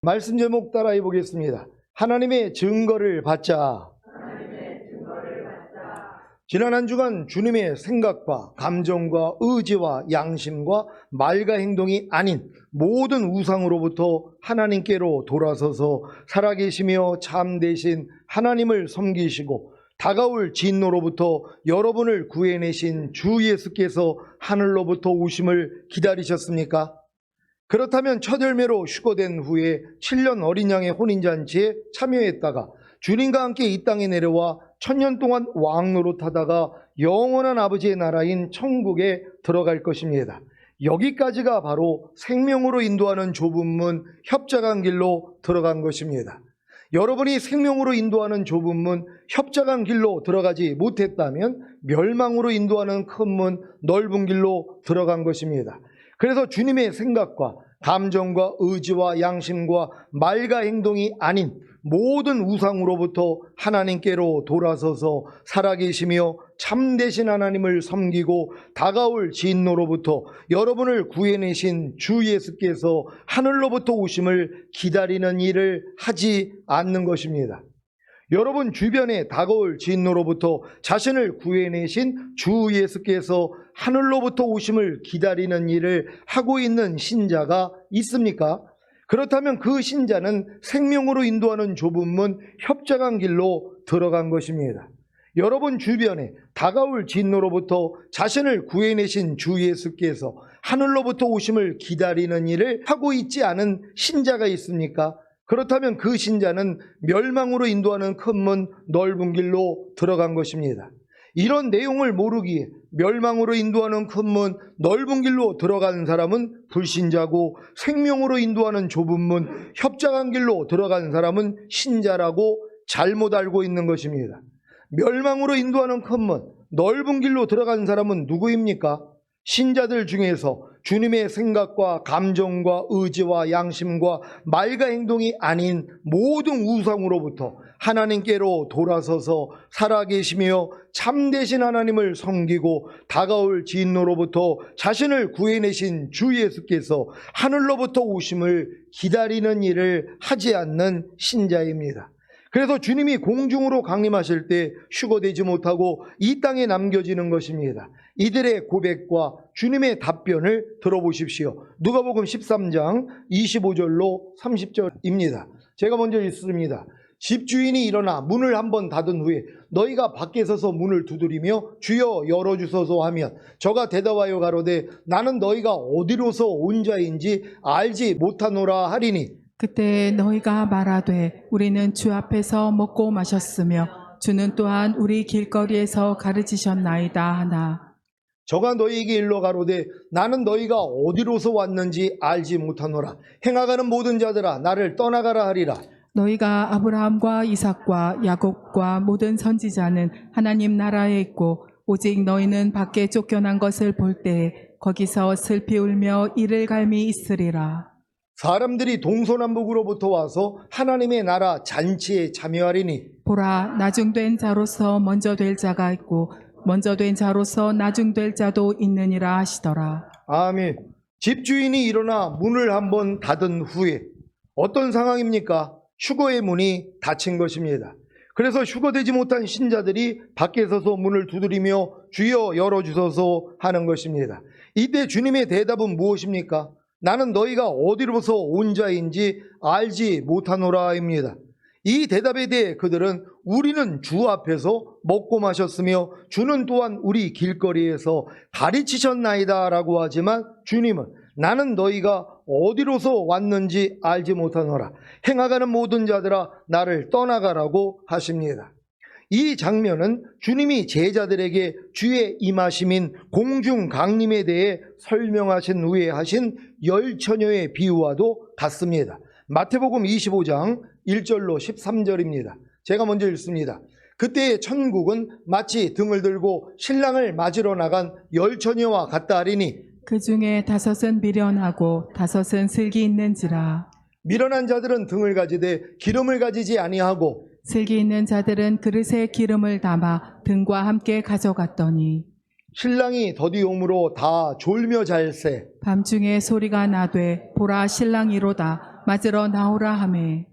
말씀 제목 따라해 보겠습니다. 하나님의 증거를 받자. 지난 한 주간 주님의 생각과 감정과 의지와 양심과 말과 행동이 아닌 모든 우상으로부터 하나님께로 돌아서서 살아계시며 참되신 하나님을 섬기시고 다가올 진노로부터 여러분을 구해내신 주 예수께서 하늘로부터 오심을 기다리셨습니까? 그렇다면 첫 열매로 휴거된 후에 7년 어린 양의 혼인잔치에 참여했다가 주님과 함께 이 땅에 내려와 1000년 동안 왕 노릇하다가 영원한 아버지의 나라인 천국에 들어갈 것입니다. 여기까지가 바로 생명으로 인도하는 좁은 문, 협착한 길로 들어간 것입니다. 여러분이 생명으로 인도하는 좁은 문, 협착한 길로 들어가지 못했다면 멸망으로 인도하는 큰 문, 넓은 길로 들어간 것입니다. 그래서 주님의 생각과 감정과 의지와 양심과 말과 행동이 아닌 모든 우상으로부터 하나님께로 돌아서서 살아계시며 참되신 하나님을 섬기고 다가올 진노로부터 여러분을 구해내신 주 예수께서 하늘로부터 오심을 기다리는 일을 하지 않는 것입니다. 여러분 주변에 다가올 진노로부터 자신을 구해내신 주 예수께서 하늘로부터 오심을 기다리는 일을 하고 있는 신자가 있습니까? 그렇다면 그 신자는 생명으로 인도하는 좁은 문, 협착한 길로 들어간 것입니다. 여러분 주변에 다가올 진노로부터 자신을 구해내신 주 예수께서 하늘로부터 오심을 기다리는 일을 하고 있지 않은 신자가 있습니까? 그렇다면 그 신자는 멸망으로 인도하는 큰 문, 넓은 길로 들어간 것입니다. 이런 내용을 모르기에 멸망으로 인도하는 큰 문, 넓은 길로 들어간 사람은 불신자고 생명으로 인도하는 좁은 문, 협착한 길로 들어간 사람은 신자라고 잘못 알고 있는 것입니다. 멸망으로 인도하는 큰 문, 넓은 길로 들어간 사람은 누구입니까? 신자들 중에서 주님의 생각과 감정과 의지와 양심과 말과 행동이 아닌 모든 우상으로부터 하나님께로 돌아서서 살아계시며 참되신 하나님을 섬기고 다가올 진노로부터 자신을 구해내신 주 예수께서 하늘로부터 오심을 기다리는 일을 하지 않는 신자입니다. 그래서 주님이 공중으로 강림하실 때 휴거되지 못하고 이 땅에 남겨지는 것입니다. 이들의 고백과 주님의 답변을 들어보십시오. 누가복음 13장 25절로 30절입니다. 제가 먼저 읽습니다. 집주인이 일어나 문을 한번 닫은 후에 너희가 밖에 서서 문을 두드리며 주여 열어주소서 하면 저가 대답하여 가로되 나는 너희가 어디로서 온 자인지 알지 못하노라 하리니 그때 너희가 말하되 우리는 주 앞에서 먹고 마셨으며 주는 또한 우리 길거리에서 가르치셨나이다 하나. 저가 너희에게 일러 가로되 나는 너희가 어디로서 왔는지 알지 못하노라. 행하가는 모든 자들아 나를 떠나가라 하리라. 너희가 아브라함과 이삭과 야곱과 모든 선지자는 하나님 나라에 있고 오직 너희는 밖에 쫓겨난 것을 볼 때에 거기서 슬피 울며 이를 갈미 있으리라. 사람들이 동서남북으로부터 와서 하나님의 나라 잔치에 참여하리니 보라, 나중된 자로서 먼저 될 자가 있고 먼저 된 자로서 나중될 자도 있느니라 하시더라. 아멘. 집주인이 일어나 문을 한번 닫은 후에 어떤 상황입니까? 휴거의 문이 닫힌 것입니다. 그래서 휴거되지 못한 신자들이 밖에 서서 문을 두드리며 주여 열어주소서 하는 것입니다. 이때 주님의 대답은 무엇입니까? 나는 너희가 어디로서 온 자인지 알지 못하노라입니다. 이 대답에 대해 그들은 우리는 주 앞에서 먹고 마셨으며 주는 또한 우리 길거리에서 가르치셨나이다 라고 하지만 주님은 나는 너희가 어디로서 왔는지 알지 못하노라. 행하가는 모든 자들아 나를 떠나가라고 하십니다. 이 장면은 주님이 제자들에게 주의 임하심인 공중 강림에 대해 설명하신 후에 하신 열 처녀의 비유와도 같습니다. 마태복음 25장 1절로 13절입니다. 제가 먼저 읽습니다. 그때의 천국은 마치 등을 들고 신랑을 맞으러 나간 열 처녀와 같다 하리니 그 중에 5은 미련하고 5은 슬기 있는지라. 미련한 자들은 등을 가지되 기름을 가지지 아니하고 슬기 있는 자들은 그릇에 기름을 담아 등과 함께 가져갔더니 신랑이 더디옴으로 다 졸며 잘세 밤중에 소리가 나되 보라 신랑이로다 맞으러 나오라 하매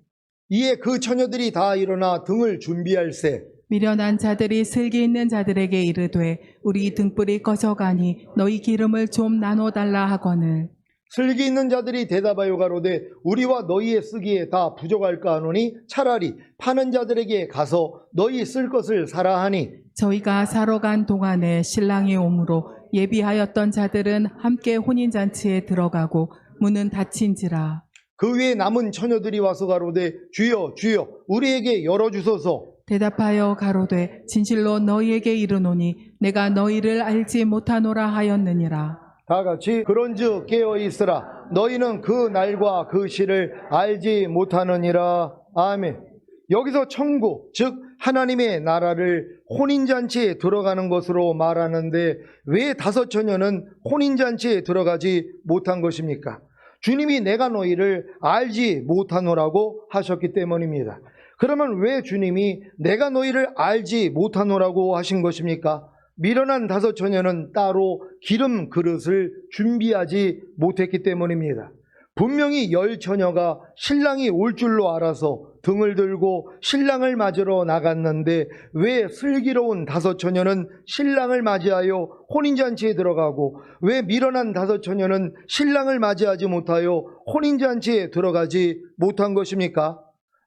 이에 그 처녀들이 다 일어나 등을 준비할세. 미련한 자들이 슬기 있는 자들에게 이르되 우리 등불이 꺼져가니 너희 기름을 좀 나눠달라 하거늘 슬기 있는 자들이 대답하여 가로되 우리와 너희의 쓰기에 다 부족할까 하노니 차라리 파는 자들에게 가서 너희 쓸 것을 사라 하니 저희가 사러 간 동안에 신랑이 오므로 예비하였던 자들은 함께 혼인잔치에 들어가고 문은 닫힌지라. 그 외에 남은 처녀들이 와서 가로되 주여 주여 우리에게 열어주소서. 대답하여 가로되 진실로 너희에게 이르노니 내가 너희를 알지 못하노라 하였느니라. 다 같이 그런즉 깨어있으라 너희는 그 날과 그 시를 알지 못하느니라. 아멘. 여기서 천국 즉 하나님의 나라를 혼인잔치에 들어가는 것으로 말하는데 왜 다섯 처녀는 혼인잔치에 들어가지 못한 것입니까? 주님이 내가 너희를 알지 못하노라고 하셨기 때문입니다. 그러면 왜 주님이 내가 너희를 알지 못하노라고 하신 것입니까? 미련한 다섯 처녀는 따로 기름 그릇을 준비하지 못했기 때문입니다. 분명히 열 처녀가 신랑이 올 줄로 알아서 등을 들고 신랑을 맞으러 나갔는데 왜 슬기로운 다섯 처녀는 신랑을 맞이하여 혼인잔치에 들어가고 왜 미련한 다섯 처녀는 신랑을 맞이하지 못하여 혼인잔치에 들어가지 못한 것입니까?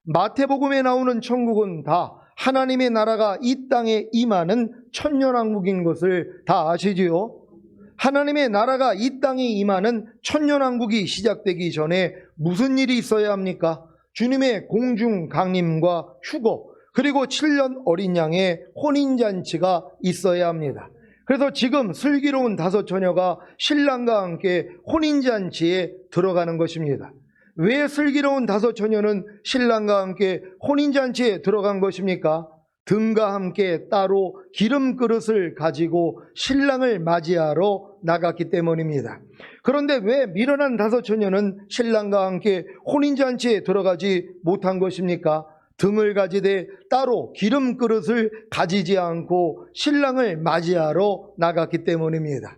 마태복음에 나오는 천국은 다 하나님의 나라가 이 땅에 임하는 천년왕국인 것을 다 아시지요? 하나님의 나라가 이 땅에 임하는 천년왕국이 시작되기 전에 무슨 일이 있어야 합니까? 주님의 공중 강림과 휴거 그리고 7년 어린 양의 혼인잔치가 있어야 합니다. 그래서 지금 슬기로운 다섯 처녀가 신랑과 함께 혼인잔치에 들어가는 것입니다. 왜 슬기로운 다섯 처녀는 신랑과 함께 혼인잔치에 들어간 것입니까? 등과 함께 따로 기름 그릇을 가지고 신랑을 맞이하러 나갔기 때문입니다. 그런데 왜 미련한 다섯 처녀는 신랑과 함께 혼인잔치에 들어가지 못한 것입니까? 등을 가지되 따로 기름 그릇을 가지지 않고 신랑을 맞이하러 나갔기 때문입니다.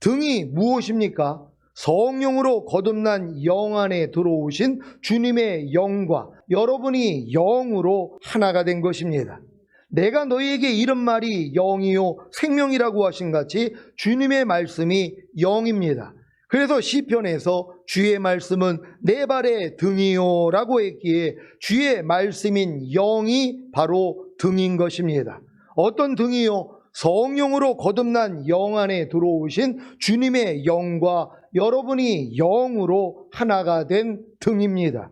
등이 무엇입니까? 성령으로 거듭난 영 안에 들어오신 주님의 영과 여러분이 영으로 하나가 된 것입니다. 내가 너희에게 이른 말이 영이요 생명이라고 하신 같이 주님의 말씀이 영입니다. 그래서 시편에서 주의 말씀은 내 발의 등이요 라고 했기에 주의 말씀인 영이 바로 등인 것입니다. 어떤 등이요? 성령으로 거듭난 영 안에 들어오신 주님의 영과 여러분이 영으로 하나가 된 등입니다.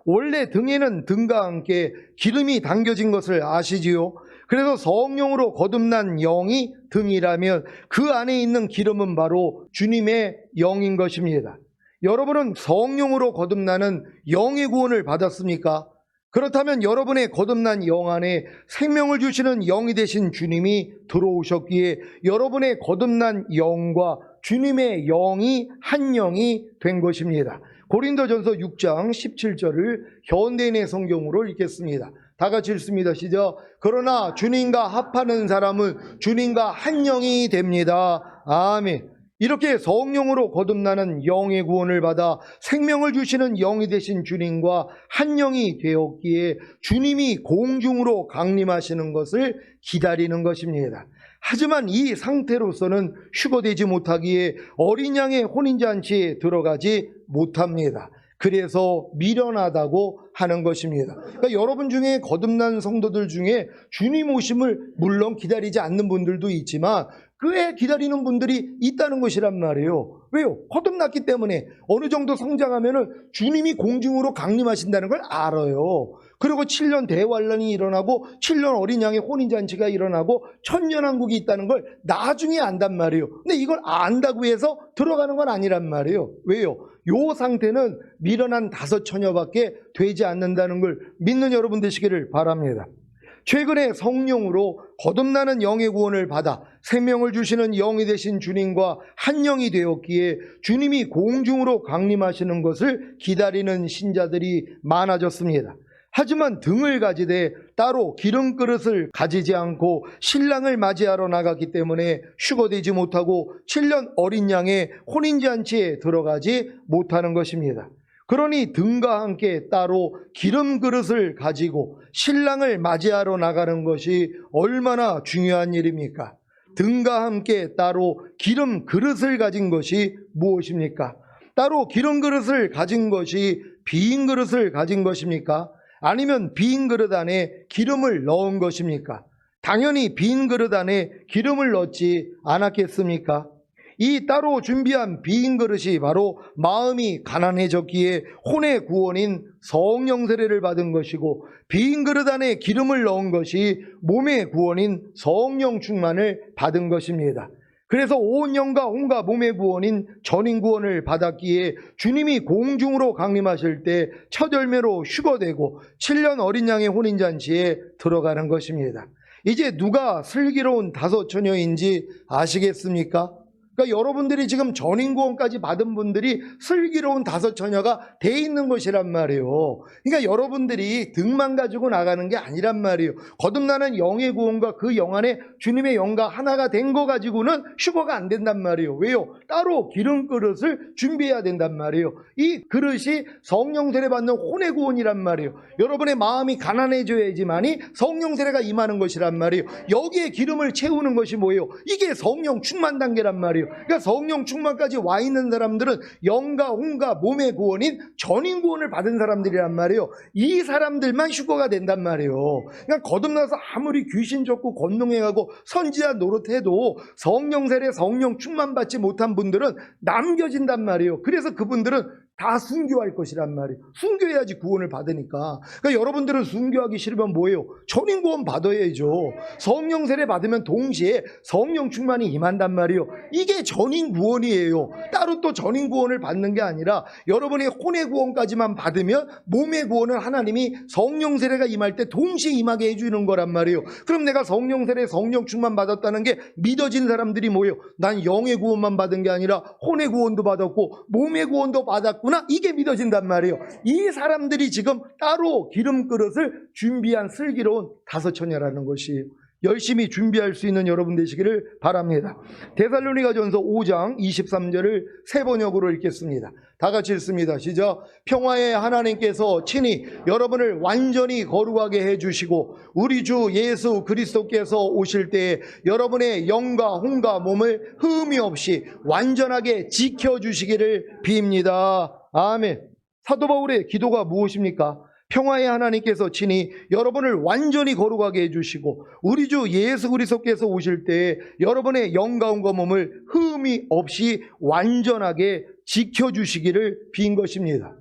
원래 등에는 등과 함께 기름이 담겨진 것을 아시지요? 그래서 성령으로 거듭난 영이 등이라면 그 안에 있는 기름은 바로 주님의 영인 것입니다. 여러분은 성령으로 거듭나는 영의 구원을 받았습니까? 그렇다면 여러분의 거듭난 영 안에 생명을 주시는 영이 되신 주님이 들어오셨기에 여러분의 거듭난 영과 주님의 영이 한 영이 된 것입니다. 고린도전서 6장 17절을 현대인의 성경으로 읽겠습니다. 다 같이 읽습니다. 시작. 그러나 주님과 합하는 사람은 주님과 한 영이 됩니다. 아멘. 이렇게 성령으로 거듭나는 영의 구원을 받아 생명을 주시는 영이 되신 주님과 한 영이 되었기에 주님이 공중으로 강림하시는 것을 기다리는 것입니다. 하지만 이 상태로서는 휴거되지 못하기에 어린 양의 혼인잔치에 들어가지 못합니다. 그래서 미련하다고 하는 것입니다. 그러니까 여러분 중에 거듭난 성도들 중에 주님 오심을 물론 기다리지 않는 분들도 있지만 꽤 기다리는 분들이 있다는 것이란 말이에요. 왜요? 거듭났기 때문에 어느 정도 성장하면은 주님이 공중으로 강림하신다는 걸 알아요. 그리고 7년 대환란이 일어나고 7년 어린 양의 혼인잔치가 일어나고 천년왕국이 있다는 걸 나중에 안단 말이에요. 근데 이걸 안다고 해서 들어가는 건 아니란 말이에요. 왜요? 요 상태는 미련한 다섯 처녀밖에 되지 않는다는 걸 믿는 여러분 되시기를 바랍니다. 최근에 성령으로 거듭나는 영의 구원을 받아 생명을 주시는 영이 되신 주님과 한 영이 되었기에 주님이 공중으로 강림하시는 것을 기다리는 신자들이 많아졌습니다. 하지만 등을 가지되 따로 기름 그릇을 가지지 않고 신랑을 맞이하러 나갔기 때문에 휴거되지 못하고 7년 어린 양의 혼인잔치에 들어가지 못하는 것입니다. 그러니 등과 함께 따로 기름 그릇을 가지고 신랑을 맞이하러 나가는 것이 얼마나 중요한 일입니까? 등과 함께 따로 기름 그릇을 가진 것이 무엇입니까? 따로 기름 그릇을 가진 것이 빈 그릇을 가진 것입니까? 아니면 빈 그릇 안에 기름을 넣은 것입니까? 당연히 빈 그릇 안에 기름을 넣지 않았겠습니까? 이 따로 준비한 빈 그릇이 바로 마음이 가난해졌기에 혼의 구원인 성령 세례를 받은 것이고, 빈 그릇 안에 기름을 넣은 것이 몸의 구원인 성령 충만을 받은 것입니다. 그래서 온 영과 혼과 몸의 구원인 전인 구원을 받았기에 주님이 공중으로 강림하실 때 첫 열매로 휴거되고 7년 어린 양의 혼인잔치에 들어가는 것입니다. 이제 누가 슬기로운 다섯 처녀인지 아시겠습니까? 그러니까 여러분들이 지금 전인구원까지 받은 분들이 슬기로운 다섯 처녀가 돼 있는 것이란 말이에요. 그러니까 여러분들이 등만 가지고 나가는 게 아니란 말이에요. 거듭나는 영의 구원과 그 영 안에 주님의 영과 하나가 된 거 가지고는 휴거가 안 된단 말이에요. 왜요? 따로 기름 그릇을 준비해야 된단 말이에요. 이 그릇이 성령 세례 받는 혼의 구원이란 말이에요. 여러분의 마음이 가난해져야지만이 성령 세례가 임하는 것이란 말이에요. 여기에 기름을 채우는 것이 뭐예요? 이게 성령 충만 단계란 말이에요. 그러니까 성령 충만까지 와 있는 사람들은 영과 혼과 몸의 구원인 전인 구원을 받은 사람들이란 말이에요. 이 사람들만 휴거가 된단 말이에요. 그러니까 거듭나서 아무리 귀신 쫓고 권능해가고 선지자 노릇해도 성령 세례 성령 충만 받지 못한 분들은 남겨진단 말이에요. 그래서 그분들은 다 순교할 것이란 말이에요. 순교해야지 구원을 받으니까. 그러니까 여러분들은 순교하기 싫으면 뭐예요? 전인 구원 받아야죠. 성령 세례 받으면 동시에 성령 충만이 임한단 말이에요. 이게 전인 구원이에요. 따로 또 전인 구원을 받는 게 아니라 여러분의 혼의 구원까지만 받으면 몸의 구원은 하나님이 성령 세례가 임할 때 동시에 임하게 해주는 거란 말이에요. 그럼 내가 성령 세례 성령 충만 받았다는 게 믿어진 사람들이 뭐예요? 난 영의 구원만 받은 게 아니라 혼의 구원도 받았고 몸의 구원도 받았구나. 이게 믿어진단 말이에요. 이 사람들이 지금 따로 기름 그릇을 준비한 슬기로운 다섯 처녀라는 것이 열심히 준비할 수 있는 여러분 되시기를 바랍니다. 데살로니가전서 5장 23절을 세 번역으로 읽겠습니다. 다 같이 읽습니다. 시작. 평화의 하나님께서 친히 여러분을 완전히 거룩하게 해주시고 우리 주 예수 그리스도께서 오실 때에 여러분의 영과 혼과 몸을 흠이 없이 완전하게 지켜주시기를 빕니다. 아멘. 사도 바울의 기도가 무엇입니까? 평화의 하나님께서 친히 여러분을 완전히 거룩하게 해주시고 우리 주 예수 그리스도께서 오실 때에 여러분의 영과 혼과 몸을 흠이 없이 완전하게 지켜주시기를 빈 것입니다.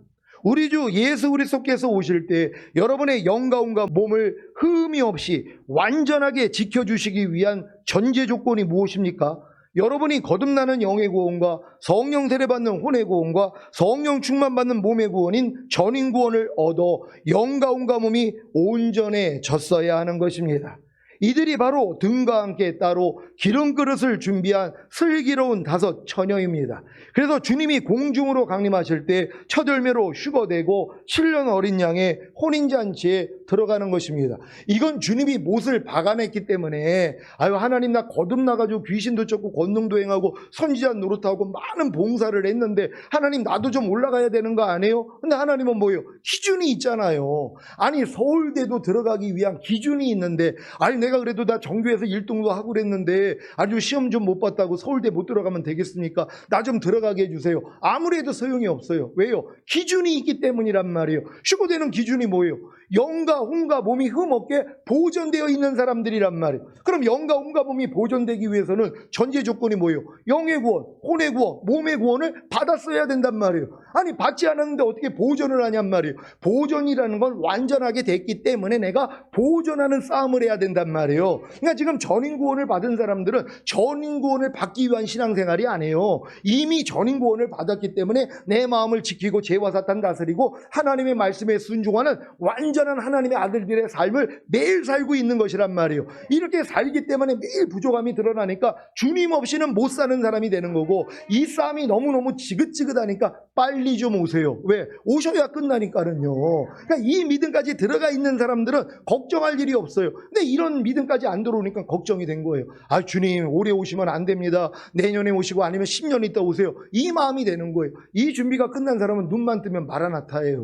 우리 주 예수 그리스도께서 오실 때 여러분의 영과 혼과 몸을 흠이 없이 완전하게 지켜주시기 위한 전제 조건이 무엇입니까? 여러분이 거듭나는 영의 구원과 성령 세례 받는 혼의 구원과 성령 충만 받는 몸의 구원인 전인 구원을 얻어 영과 혼과 몸이 온전해졌어야 하는 것입니다. 이들이 바로 등과 함께 따로 기름 그릇을 준비한 슬기로운 다섯 처녀입니다. 그래서 주님이 공중으로 강림하실 때 첫 열매로 휴거되고 7년 어린 양의 혼인잔치에 들어가는 것입니다. 이건 주님이 못을 박아냈기 때문에 아유 하나님 나 거듭나가지고 귀신도 쫓고 권능도 행하고 선지자 노릇하고 많은 봉사를 했는데 하나님 나도 좀 올라가야 되는 거 아니에요? 근데 하나님은 뭐예요? 기준이 있잖아요. 아니 서울대도 들어가기 위한 기준이 있는데 아니 내가 그래도 나 정교에서 1등도 하고 그랬는데 아주 시험 좀 못 봤다고 서울대 못 들어가면 되겠습니까? 나 좀 들어가게 해주세요. 아무래도 소용이 없어요. 왜요? 기준이 있기 때문이란 말이에요. 휴거되는 기준이 뭐예요? 영과 혼과 몸이 흠없게 보존되어 있는 사람들이란 말이에요. 그럼 영과 혼과 몸이 보존되기 위해서는 전제 조건이 뭐예요? 영의 구원, 혼의 구원, 몸의 구원을 받았어야 된단 말이에요. 아니 받지 않았는데 어떻게 보존을 하냔 말이에요. 보존이라는 건 완전하게 됐기 때문에 내가 보존하는 싸움을 해야 된단 말이에요. 그러니까 지금 전인 구원을 받은 사람들은 전인 구원을 받기 위한 신앙생활이 아니에요. 이미 전인 구원을 받았기 때문에 내 마음을 지키고 죄와 사탄 다스리고 하나님의 말씀에 순종하는 완전 온전한 하나님의 아들들의 삶을 매일 살고 있는 것이란 말이에요. 이렇게 살기 때문에 매일 부족함이 드러나니까 주님 없이는 못 사는 사람이 되는 거고, 이 싸움이 너무너무 지긋지긋하니까 빨리 좀 오세요. 왜? 오셔야 끝나니까는요. 그러니까 이 믿음까지 들어가 있는 사람들은 걱정할 일이 없어요. 근데 이런 믿음까지 안 들어오니까 걱정이 된 거예요. 아, 주님 올해 오시면 안 됩니다. 내년에 오시고 아니면 10년 있다 오세요. 이 마음이 되는 거예요. 이 준비가 끝난 사람은 눈만 뜨면 마라나타예요.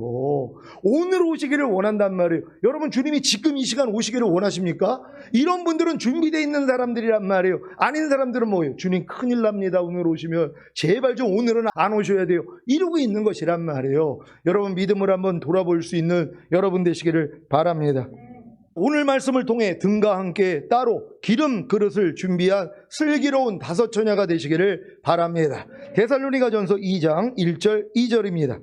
오늘 오시기를 원한단 말이에요. 여러분, 주님이 지금 이 시간 오시기를 원하십니까? 이런 분들은 준비되어 있는 사람들이란 말이에요. 아닌 사람들은 뭐예요? 주님 큰일 납니다. 오늘 오시면 제발 좀 오늘은 안 오셔야 돼요. 이러고 있는 것이란 말이에요. 여러분, 믿음을 한번 돌아볼 수 있는 여러분 되시기를 바랍니다. 오늘 말씀을 통해 등과 함께 따로 기름 그릇을 준비한 슬기로운 다섯 처녀가 되시기를 바랍니다. 데살로니가전서 2장 1절 2절입니다.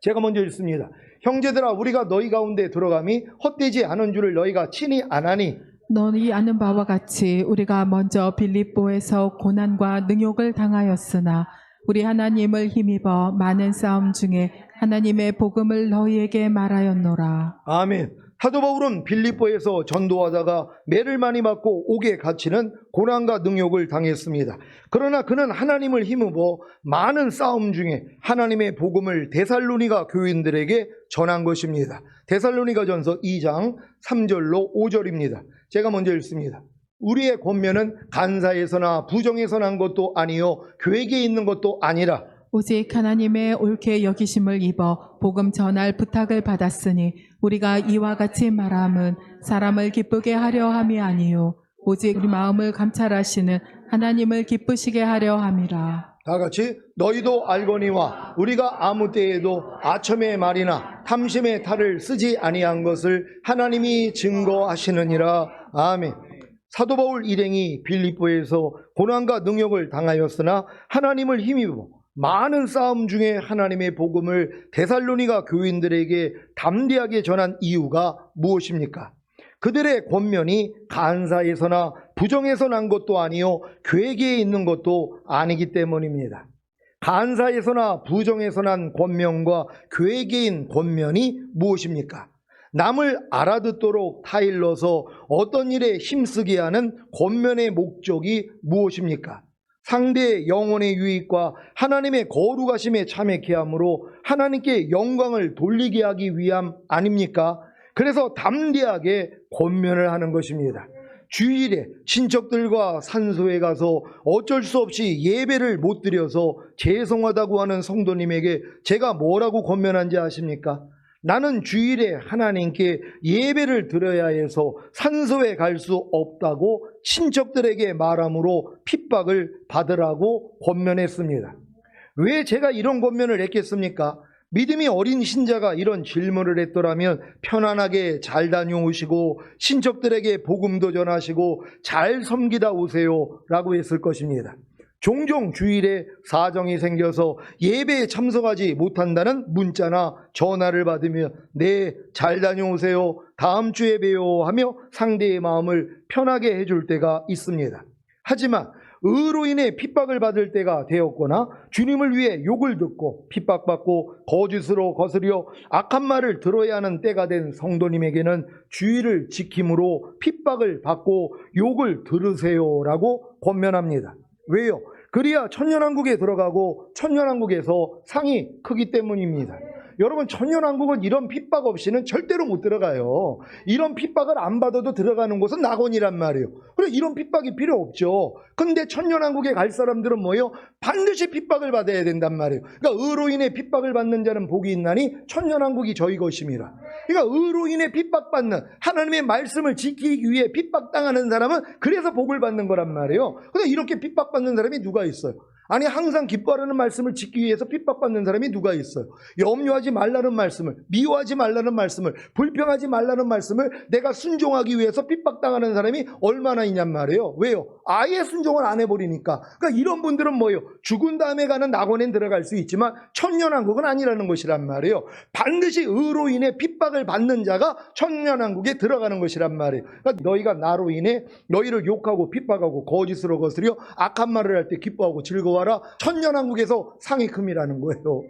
제가 먼저 읽습니다. 형제들아, 우리가 너희 가운데 들어감이 헛되지 않은 줄을 너희가 친히 아나니, 너희 아는 바와 같이 우리가 먼저 빌립보에서 고난과 능욕을 당하였으나 우리 하나님을 힘입어 많은 싸움 중에 하나님의 복음을 너희에게 말하였노라. 아멘. 사도 바울은 빌립보에서 전도하다가 매를 많이 맞고 옥에 갇히는 고난과 능욕을 당했습니다. 그러나 그는 하나님을 힘입어 많은 싸움 중에 하나님의 복음을 데살로니가 교인들에게 전한 것입니다. 데살로니가전서 2장 3절로 5절입니다. 제가 먼저 읽습니다. 우리의 권면은 간사에서나 부정에서 난 것도 아니요 계획에 있는 것도 아니라 오직 하나님의 옳게 여기심을 입어 복음 전할 부탁을 받았으니 우리가 이와 같이 말함은 사람을 기쁘게 하려 함이 아니요 오직 우리 마음을 감찰하시는 하나님을 기쁘시게 하려 함이라. 다 같이 너희도 알거니와 우리가 아무 때에도 아첨의 말이나 탐심의 탈을 쓰지 아니한 것을 하나님이 증거하시느니라. 아멘. 사도 바울 일행이 빌립보에서 고난과 능욕을 당하였으나 하나님을 힘입어 많은 싸움 중에 하나님의 복음을 데살로니가 교인들에게 담대하게 전한 이유가 무엇입니까? 그들의 권면이 간사에서나 부정에서 난 것도 아니요 계획에 있는 것도 아니기 때문입니다. 간사에서나 부정에서 난 권면과 계획인 권면이 무엇입니까? 남을 알아듣도록 타일러서 어떤 일에 힘쓰게 하는 권면의 목적이 무엇입니까? 상대의 영혼의 유익과 하나님의 거룩하심에 참여케 함으로 하나님께 영광을 돌리게 하기 위함 아닙니까? 그래서 담대하게 권면을 하는 것입니다. 주일에 친척들과 산소에 가서 어쩔 수 없이 예배를 못 드려서 죄송하다고 하는 성도님에게 제가 뭐라고 권면한지 아십니까? 나는 주일에 하나님께 예배를 드려야 해서 산소에 갈 수 없다고 친척들에게 말함으로 핍박을 받으라고 권면했습니다. 왜 제가 이런 권면을 했겠습니까? 믿음이 어린 신자가 이런 질문을 했더라면 편안하게 잘 다녀오시고 친척들에게 복음도 전하시고 잘 섬기다 오세요 라고 했을 것입니다. 종종 주일에 사정이 생겨서 예배에 참석하지 못한다는 문자나 전화를 받으며 네, 잘 다녀오세요, 다음 주에 봬요 하며 상대의 마음을 편하게 해줄 때가 있습니다. 하지만 의로 인해 핍박을 받을 때가 되었거나 주님을 위해 욕을 듣고 핍박받고 거짓으로 거스려 악한 말을 들어야 하는 때가 된 성도님에게는 주의를 지킴으로 핍박을 받고 욕을 들으세요라고 권면합니다. 왜요? 그래야 천년왕국에 들어가고 천년왕국에서 상이 크기 때문입니다. 여러분, 천년왕국은 이런 핍박 없이는 절대로 못 들어가요. 이런 핍박을 안 받아도 들어가는 곳은 낙원이란 말이에요. 그래, 이런 핍박이 필요 없죠. 근데 천년왕국에 갈 사람들은 뭐예요? 반드시 핍박을 받아야 된단 말이에요. 그러니까 의로 인해 핍박을 받는 자는 복이 있나니 천년왕국이 저희 것임이라. 그러니까 의로 인해 핍박받는, 하나님의 말씀을 지키기 위해 핍박당하는 사람은 그래서 복을 받는 거란 말이에요. 근데 이렇게 핍박받는 사람이 누가 있어요? 아니, 항상 기뻐하라는 말씀을 지키기 위해서 핍박받는 사람이 누가 있어요? 염려하지 말라는 말씀을, 미워하지 말라는 말씀을, 불평하지 말라는 말씀을 내가 순종하기 위해서 핍박당하는 사람이 얼마나 있냔 말이에요. 왜요? 아예 순종을 안 해버리니까. 그러니까 이런 분들은 뭐예요? 죽은 다음에 가는 낙원엔 들어갈 수 있지만 천년왕국은 아니라는 것이란 말이에요. 반드시 의로 인해 핍박을 받는 자가 천년왕국에 들어가는 것이란 말이에요. 그러니까 너희가 나로 인해 너희를 욕하고 핍박하고 거짓으로 거스려 악한 말을 할 때 기뻐하고 즐거워하라. 천년왕국에서 상이 큼이라는 거예요.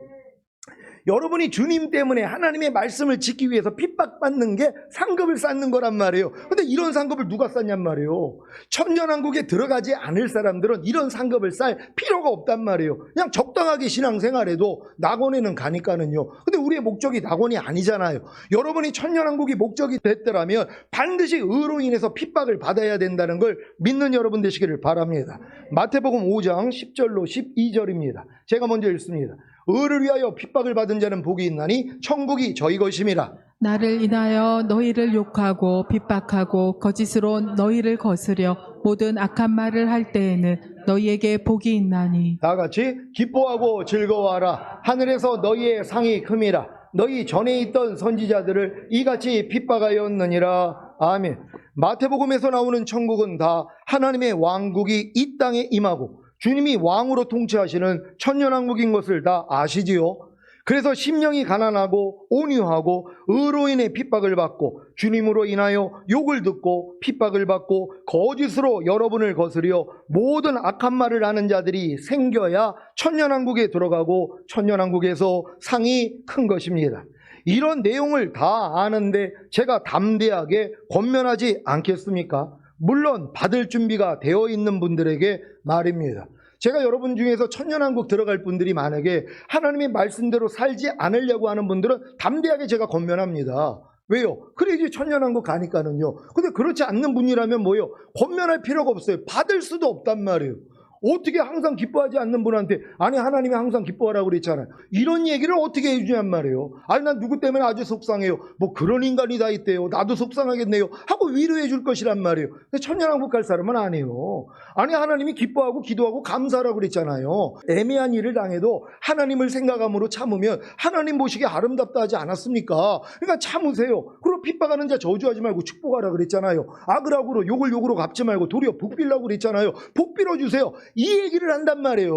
여러분이 주님 때문에 하나님의 말씀을 지키기 위해서 핍박받는 게 상급을 쌓는 거란 말이에요. 근데 이런 상급을 누가 쌓냔 말이에요. 천년왕국에 들어가지 않을 사람들은 이런 상급을 쌓을 필요가 없단 말이에요. 그냥 적당하게 신앙생활해도 낙원에는 가니까는요. 근데 우리의 목적이 낙원이 아니잖아요. 여러분이 천년왕국이 목적이 됐더라면 반드시 의로 인해서 핍박을 받아야 된다는 걸 믿는 여러분 되시기를 바랍니다. 마태복음 5장 10절로 12절입니다. 제가 먼저 읽습니다. 의를 위하여 핍박을 받은 자는 복이 있나니 천국이 저희 것임이라. 나를 인하여 너희를 욕하고 핍박하고 거짓으로 너희를 거스려 모든 악한 말을 할 때에는 너희에게 복이 있나니. 다 같이 기뻐하고 즐거워하라. 하늘에서 너희의 상이 큼이라. 너희 전에 있던 선지자들을 이같이 핍박하였느니라. 아멘. 마태복음에서 나오는 천국은 다 하나님의 왕국이 이 땅에 임하고 주님이 왕으로 통치하시는 천년왕국인 것을 다 아시지요. 그래서 심령이 가난하고 온유하고 의로 인해 핍박을 받고 주님으로 인하여 욕을 듣고 핍박을 받고 거짓으로 여러분을 거스려 모든 악한 말을 하는 자들이 생겨야 천년왕국에 들어가고 천년왕국에서 상이 큰 것입니다. 이런 내용을 다 아는데 제가 담대하게 권면하지 않겠습니까? 물론 받을 준비가 되어 있는 분들에게 말입니다. 제가 여러분 중에서 천년왕국 들어갈 분들이 만약에 하나님의 말씀대로 살지 않으려고 하는 분들은 담대하게 제가 권면합니다. 왜요? 그래야지 천년왕국 가니까는요. 근데 그렇지 않는 분이라면 뭐예요? 권면할 필요가 없어요. 받을 수도 없단 말이에요. 어떻게 항상 기뻐하지 않는 분한테 아니 하나님이 항상 기뻐하라고 그랬잖아요. 이런 얘기를 어떻게 해주냔 말이에요. 아니 난 누구 때문에 아주 속상해요. 뭐 그런 인간이 다 있대요. 나도 속상하겠네요 하고 위로해 줄 것이란 말이에요. 근데 천년왕국 갈 사람은 아니에요. 아니 하나님이 기뻐하고 기도하고 감사하라고 그랬잖아요. 애매한 일을 당해도 하나님을 생각함으로 참으면 하나님 보시기에 아름답다 하지 않았습니까? 그러니까 참으세요. 그리고 핍박하는 자 저주하지 말고 축복하라 그랬잖아요. 악을 악으로 욕을 욕으로 갚지 말고 도리어 복 빌라고 그랬잖아요. 복 빌어주세요. 이 얘기를 한단 말이에요.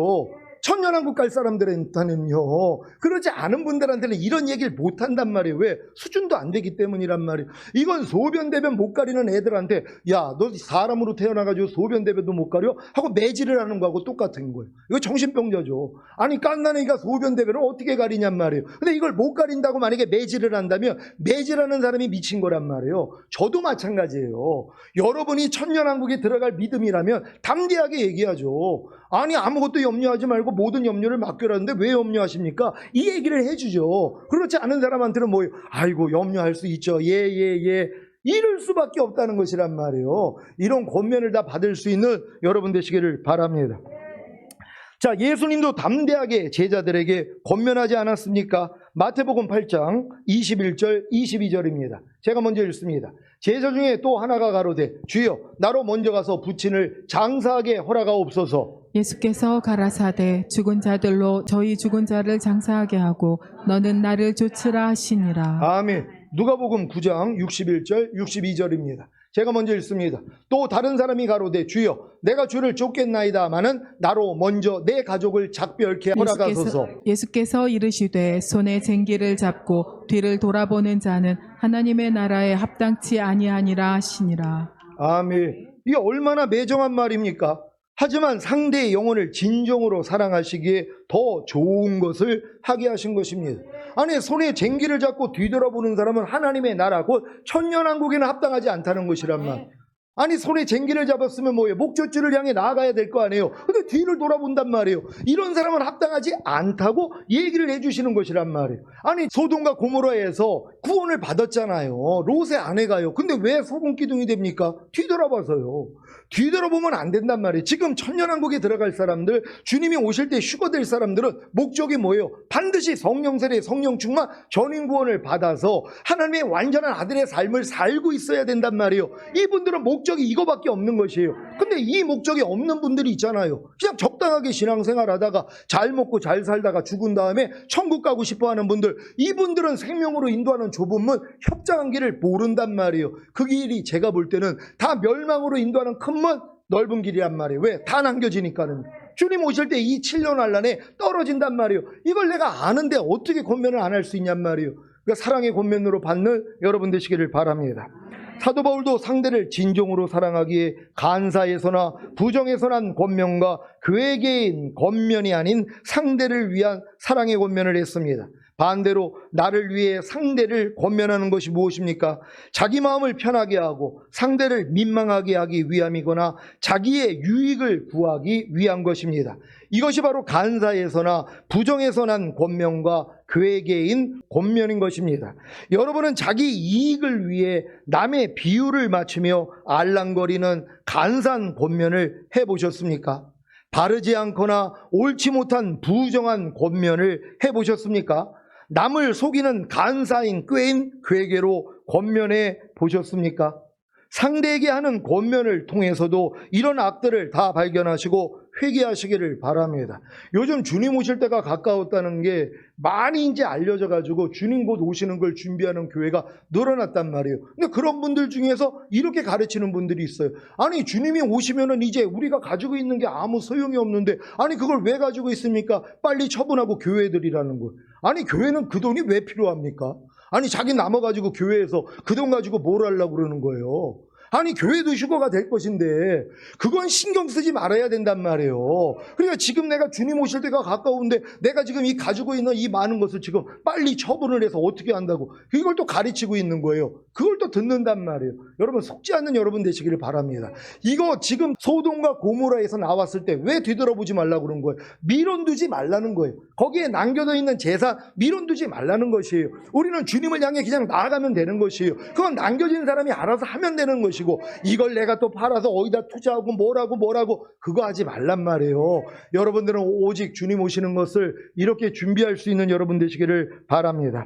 천년왕국 갈 사람들한테는요. 그러지 않은 분들한테는 이런 얘기를 못 한단 말이에요. 왜? 수준도 안 되기 때문이란 말이에요. 이건 소변대변 못 가리는 애들한테 야, 너 사람으로 태어나가지고 소변대변도 못 가려? 하고 매질을 하는 거하고 똑같은 거예요. 이거 정신병자죠. 아니 깐난애기가 소변대변을 어떻게 가리냔 말이에요. 근데 이걸 못 가린다고 만약에 매질을 한다면 매질하는 사람이 미친 거란 말이에요. 저도 마찬가지예요. 여러분이 천년왕국에 들어갈 믿음이라면 담대하게 얘기하죠. 아니 아무것도 염려하지 말고 모든 염려를 맡겨라는데 왜 염려하십니까? 이 얘기를 해주죠. 그렇지 않은 사람한테는 뭐예요? 아이고 염려할 수 있죠. 예. 이럴 수밖에 없다는 것이란 말이에요. 이런 권면을 다 받을 수 있는 여러분 되시기를 바랍니다. 자, 예수님도 담대하게 제자들에게 권면하지 않았습니까? 마태복음 8장 21절 22절입니다. 제가 먼저 읽습니다. 제자 중에 또 하나가 가로되 주여 나로 먼저 가서 부친을 장사하게 허락하옵소서. 예수께서 가라사대 죽은 자들로 저희 죽은 자를 장사하게 하고 너는 나를 좇으라 하시니라. 아멘. 누가복음 9장 61절 62절입니다. 제가 먼저 읽습니다. 또 다른 사람이 가로되 주여 내가 주를 쫓겠나이다마는 나로 먼저 내 가족을 작별케 허락하소서. 예수께서 이르시되 손에 쟁기를 잡고 뒤를 돌아보는 자는 하나님의 나라에 합당치 아니하니라 하시니라. 아멘. 이게 얼마나 매정한 말입니까? 하지만 상대의 영혼을 진정으로 사랑하시기에 더 좋은 것을 하게 하신 것입니다. 아니 손에 쟁기를 잡고 뒤돌아보는 사람은 하나님의 나라 곧 천년왕국에는 합당하지 않다는 것이란 말. 아니 손에 쟁기를 잡았으면 뭐예요? 목적지를 향해 나아가야 될 거 아니에요. 근데 뒤를 돌아본단 말이에요. 이런 사람은 합당하지 않다고 얘기를 해주시는 것이란 말이에요. 아니 소돔과 고모라에서 구원을 받았잖아요. 롯의 아내가요. 근데 왜 소금 기둥이 됩니까? 뒤돌아봐서요. 뒤돌아보면 안 된단 말이에요. 지금 천년왕국에 들어갈 사람들, 주님이 오실 때 휴거될 사람들은 목적이 뭐예요? 반드시 성령 세례, 성령 충만, 전인 구원을 받아서 하나님의 완전한 아들의 삶을 살고 있어야 된단 말이에요. 이분들은 목적이 이거밖에 없는 것이에요. 근데 이 목적이 없는 분들이 있잖아요. 그냥 적당하게 신앙생활 하다가 잘 먹고 잘 살다가 죽은 다음에 천국 가고 싶어 하는 분들, 이분들은 생명으로 인도하는 좁은 문, 협장한 길을 모른단 말이에요. 그 길이 제가 볼 때는 다 멸망으로 인도하는 큰 문, 넓은 길이란 말이에요. 왜? 다 남겨지니까는. 주님 오실 때 이 7년 환란에 떨어진단 말이에요. 이걸 내가 아는데 어떻게 권면을 안 할 수 있냔 말이에요. 그러니까 사랑의 권면으로 받는 여러분 되시기를 바랍니다. 사도 바울도 상대를 진정으로 사랑하기에 간사에서나 부정에서 난 권면과 그에게인 권면이 아닌 상대를 위한 사랑의 권면을 했습니다. 반대로 나를 위해 상대를 권면하는 것이 무엇입니까? 자기 마음을 편하게 하고 상대를 민망하게 하기 위함이거나 자기의 유익을 구하기 위한 것입니다. 이것이 바로 간사에서나 부정에서 난 권면과 괴계인 권면인 것입니다. 여러분은 자기 이익을 위해 남의 비유를 맞추며 알랑거리는 간사한 권면을 해보셨습니까? 바르지 않거나 옳지 못한 부정한 권면을 해보셨습니까? 남을 속이는 간사인 꾀인 괴계로 권면해 보셨습니까? 상대에게 하는 권면을 통해서도 이런 악들을 다 발견하시고 회개하시기를 바랍니다. 요즘 주님 오실 때가 가까웠다는 게 많이 이제 알려져 가지고 주님 곧 오시는 걸 준비하는 교회가 늘어났단 말이에요. 근데 그런 분들 중에서 이렇게 가르치는 분들이 있어요. 아니 주님이 오시면은 이제 우리가 가지고 있는 게 아무 소용이 없는데 아니 그걸 왜 가지고 있습니까? 빨리 처분하고 교회들이라는 거예요. 아니 교회는 그 돈이 왜 필요합니까? 아니 자기 남아가지고 교회에서 그 돈 가지고 뭘 하려고 그러는 거예요. 아니 교회도 휴거가 될 것인데 그건 신경 쓰지 말아야 된단 말이에요. 그러니까 지금 내가 주님 오실 때가 가까운데 내가 지금 이 가지고 있는 이 많은 것을 지금 빨리 처분을 해서 어떻게 한다고 이걸 또 가르치고 있는 거예요. 그걸 또 듣는단 말이에요. 여러분 속지 않는 여러분 되시기를 바랍니다. 이거 지금 소돔과 고모라에서 나왔을 때 왜 뒤돌아보지 말라고 그런 거예요? 미련두지 말라는 거예요. 거기에 남겨져 있는 제사 미련두지 말라는 것이에요. 우리는 주님을 향해 그냥 나아가면 되는 것이에요. 그건 남겨진 사람이 알아서 하면 되는 것이고 이걸 내가 또 팔아서 어디다 투자하고 뭐라고 그거 하지 말란 말이에요. 여러분들은 오직 주님 오시는 것을 이렇게 준비할 수 있는 여러분 되시기를 바랍니다.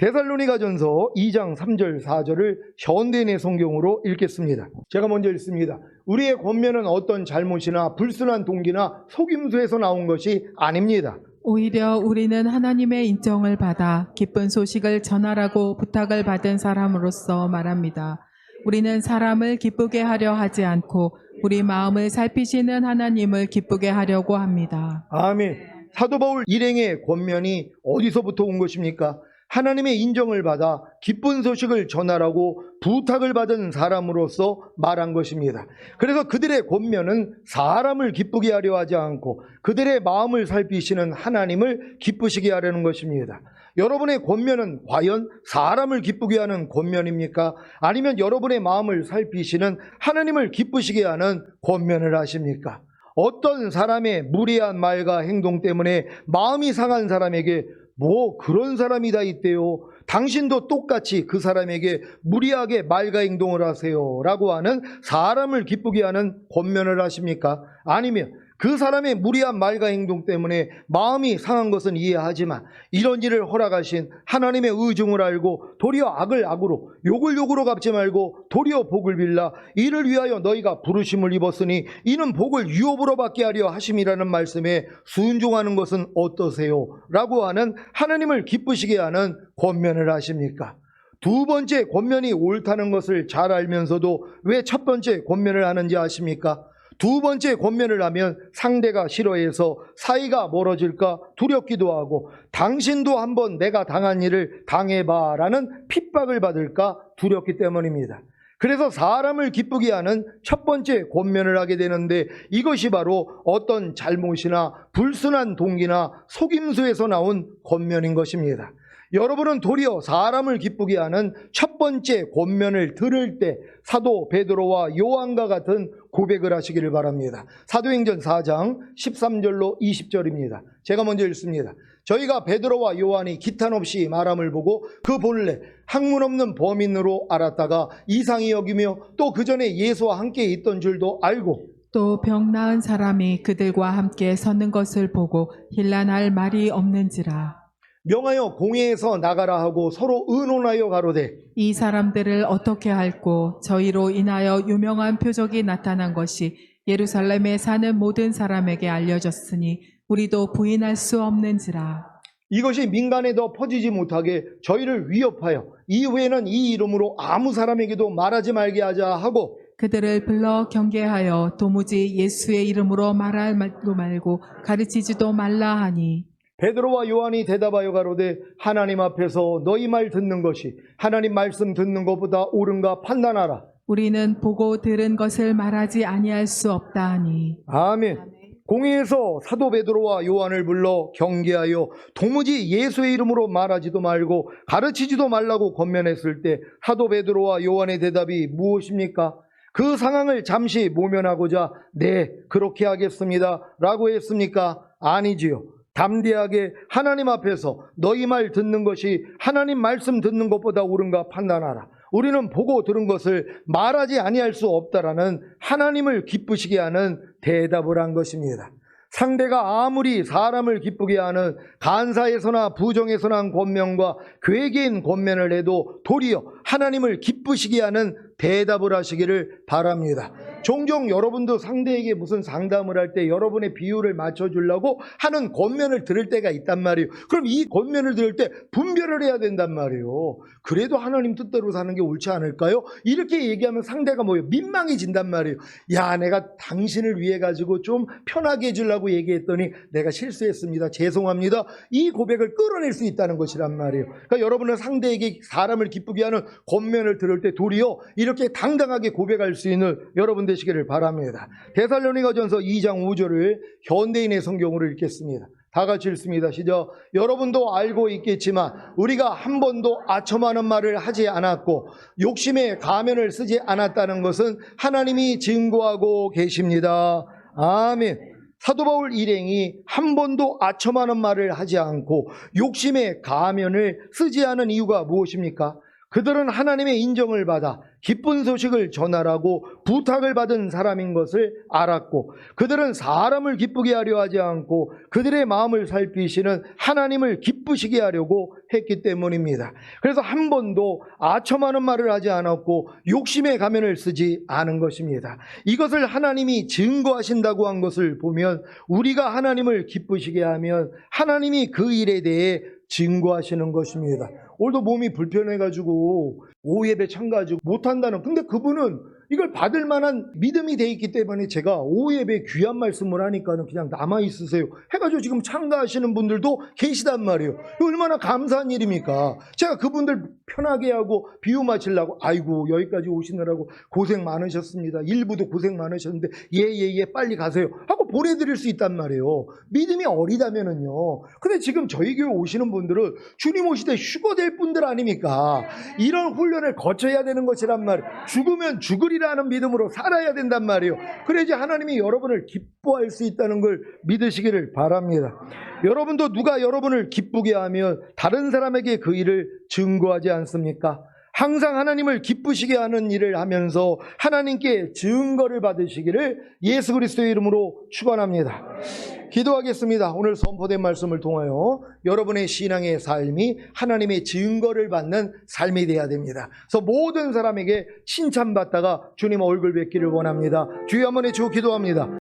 데살로니가전서 2장 3절 4절을 현대인의 성경으로 읽겠습니다. 제가 먼저 읽습니다. 우리의 권면은 어떤 잘못이나 불순한 동기나 속임수에서 나온 것이 아닙니다. 오히려 우리는 하나님의 인정을 받아 기쁜 소식을 전하라고 부탁을 받은 사람으로서 말합니다. 우리는 사람을 기쁘게 하려 하지 않고 우리 마음을 살피시는 하나님을 기쁘게 하려고 합니다. 아멘. 사도 바울 일행의 권면이 어디서부터 온 것입니까? 하나님의 인정을 받아 기쁜 소식을 전하라고 부탁을 받은 사람으로서 말한 것입니다. 그래서 그들의 권면은 사람을 기쁘게 하려 하지 않고 그들의 마음을 살피시는 하나님을 기쁘시게 하려는 것입니다. 여러분의 권면은 과연 사람을 기쁘게 하는 권면입니까? 아니면 여러분의 마음을 살피시는 하나님을 기쁘시게 하는 권면을 하십니까? 어떤 사람의 무례한 말과 행동 때문에 마음이 상한 사람에게 뭐 그런 사람이 다 있대요. 당신도 똑같이 그 사람에게 무리하게 말과 행동을 하세요 라고 하는 사람을 기쁘게 하는 권면을 하십니까? 아니면 그 사람의 무리한 말과 행동 때문에 마음이 상한 것은 이해하지만 이런 일을 허락하신 하나님의 의중을 알고 도리어 악을 악으로 욕을 욕으로 갚지 말고 도리어 복을 빌라 이를 위하여 너희가 부르심을 입었으니 이는 복을 유업으로 받게 하려 하심이라는 말씀에 순종하는 것은 어떠세요? 라고 하는 하나님을 기쁘시게 하는 권면을 하십니까? 두 번째 권면이 옳다는 것을 잘 알면서도 왜 첫 번째 권면을 하는지 아십니까? 두 번째 권면을 하면 상대가 싫어해서 사이가 멀어질까 두렵기도 하고 당신도 한번 내가 당한 일을 당해봐라는 핍박을 받을까 두렵기 때문입니다. 그래서 사람을 기쁘게 하는 첫 번째 권면을 하게 되는데 이것이 바로 어떤 잘못이나 불순한 동기나 속임수에서 나온 권면인 것입니다. 여러분은 도리어 사람을 기쁘게 하는 첫 번째 권면을 들을 때 사도 베드로와 요한과 같은 고백을 하시기를 바랍니다. 사도행전 4장 13절로 20절입니다. 제가 먼저 읽습니다. 저희가 베드로와 요한이 기탄 없이 말함을 보고 그 본래 학문 없는 범인으로 알았다가 이상히 여기며 또 그 전에 예수와 함께 있던 줄도 알고 또 병 나은 사람이 그들과 함께 서는 것을 보고 힐난할 말이 없는지라. 명하여 공회에서 나가라 하고 서로 의논하여 가로되 이 사람들을 어떻게 할꼬 저희로 인하여 유명한 표적이 나타난 것이 예루살렘에 사는 모든 사람에게 알려졌으니 우리도 부인할 수 없는지라. 이것이 민간에 더 퍼지지 못하게 저희를 위협하여 이후에는 이 이름으로 아무 사람에게도 말하지 말게 하자 하고 그들을 불러 경계하여 도무지 예수의 이름으로 말할 말도 말고 가르치지도 말라 하니 베드로와 요한이 대답하여 가로되 하나님 앞에서 너희 말 듣는 것이 하나님 말씀 듣는 것보다 옳은가 판단하라. 우리는 보고 들은 것을 말하지 아니할 수 없다 하니. 아멘. 공회에서 사도 베드로와 요한을 불러 경계하여 도무지 예수의 이름으로 말하지도 말고 가르치지도 말라고 권면했을 때 사도 베드로와 요한의 대답이 무엇입니까? 그 상황을 잠시 모면하고자 네, 그렇게 하겠습니다 라고 했습니까? 아니지요. 담대하게 하나님 앞에서 너희 말 듣는 것이 하나님 말씀 듣는 것보다 옳은가 판단하라. 우리는 보고 들은 것을 말하지 아니할 수 없다라는 하나님을 기쁘시게 하는 대답을 한 것입니다. 상대가 아무리 사람을 기쁘게 하는 간사에서나 부정에서나 한 권면과 괴계인 권면을 해도 도리어 하나님을 기쁘시게 하는 대답을 하시기를 바랍니다. 종종 여러분도 상대에게 무슨 상담을 할 때 여러분의 비유를 맞춰주려고 하는 권면을 들을 때가 있단 말이에요. 그럼 이 권면을 들을 때 분별을 해야 된단 말이에요. 그래도 하나님 뜻대로 사는 게 옳지 않을까요? 이렇게 얘기하면 상대가 뭐예요? 민망해진단 말이에요. 야, 내가 당신을 위해 가지고 좀 편하게 해주려고 얘기했더니 내가 실수했습니다. 죄송합니다. 이 고백을 끌어낼 수 있다는 것이란 말이에요. 그러니까 여러분은 상대에게 사람을 기쁘게 하는 권면을 들을 때 도리어 이렇게 당당하게 고백할 수 있는 여러분 되시기를 바랍니다. 데살로니가전서 2장 5절을 현대인의 성경으로 읽겠습니다. 다 같이 읽습니다. 시작. 여러분도 알고 있겠지만 우리가 한 번도 아첨하는 말을 하지 않았고 욕심에 가면을 쓰지 않았다는 것은 하나님이 증거하고 계십니다. 아멘. 사도 바울 일행이 한 번도 아첨하는 말을 하지 않고 욕심에 가면을 쓰지 않은 이유가 무엇입니까? 그들은 하나님의 인정을 받아 기쁜 소식을 전하라고 부탁을 받은 사람인 것을 알았고 그들은 사람을 기쁘게 하려 하지 않고 그들의 마음을 살피시는 하나님을 기쁘시게 하려고 했기 때문입니다. 그래서 한 번도 아첨하는 말을 하지 않았고 욕심의 가면을 쓰지 않은 것입니다. 이것을 하나님이 증거하신다고 한 것을 보면 우리가 하나님을 기쁘시게 하면 하나님이 그 일에 대해 증거하시는 것입니다. 오늘도 몸이 불편해가지고 오후예배 참가하지 못한다는, 근데 그분은 이걸 받을 만한 믿음이 돼 있기 때문에 제가 오후예배 귀한 말씀을 하니까는 그냥 남아있으세요 해가지고 지금 참가하시는 분들도 계시단 말이에요. 얼마나 감사한 일입니까? 제가 그분들 편하게 하고 비유 마치려고 아이고 여기까지 오시느라고 고생 많으셨습니다. 일부도 고생 많으셨는데 예 빨리 가세요 하고 보내드릴 수 있단 말이에요. 믿음이 어리다면은요. 근데 지금 저희 교회 오시는 분들은 주님 오실 때 휴거될 분들 아닙니까? 이런 훈련을 거쳐야 되는 것이란 말이에요. 죽으면 죽으리라는 믿음으로 살아야 된단 말이에요. 그래야지 하나님이 여러분을 기뻐할 수 있다는 걸 믿으시기를 바랍니다. 여러분도 누가 여러분을 기쁘게 하면 다른 사람에게 그 일을 증거하지 않습니까? 항상 하나님을 기쁘시게 하는 일을 하면서 하나님께 증거를 받으시기를 예수 그리스도의 이름으로 축원합니다. 기도하겠습니다. 오늘 선포된 말씀을 통하여 여러분의 신앙의 삶이 하나님의 증거를 받는 삶이 되어야 됩니다. 그래서 모든 사람에게 칭찬받다가 주님 얼굴 뵙기를 원합니다. 주여 한번 해주고 기도합니다.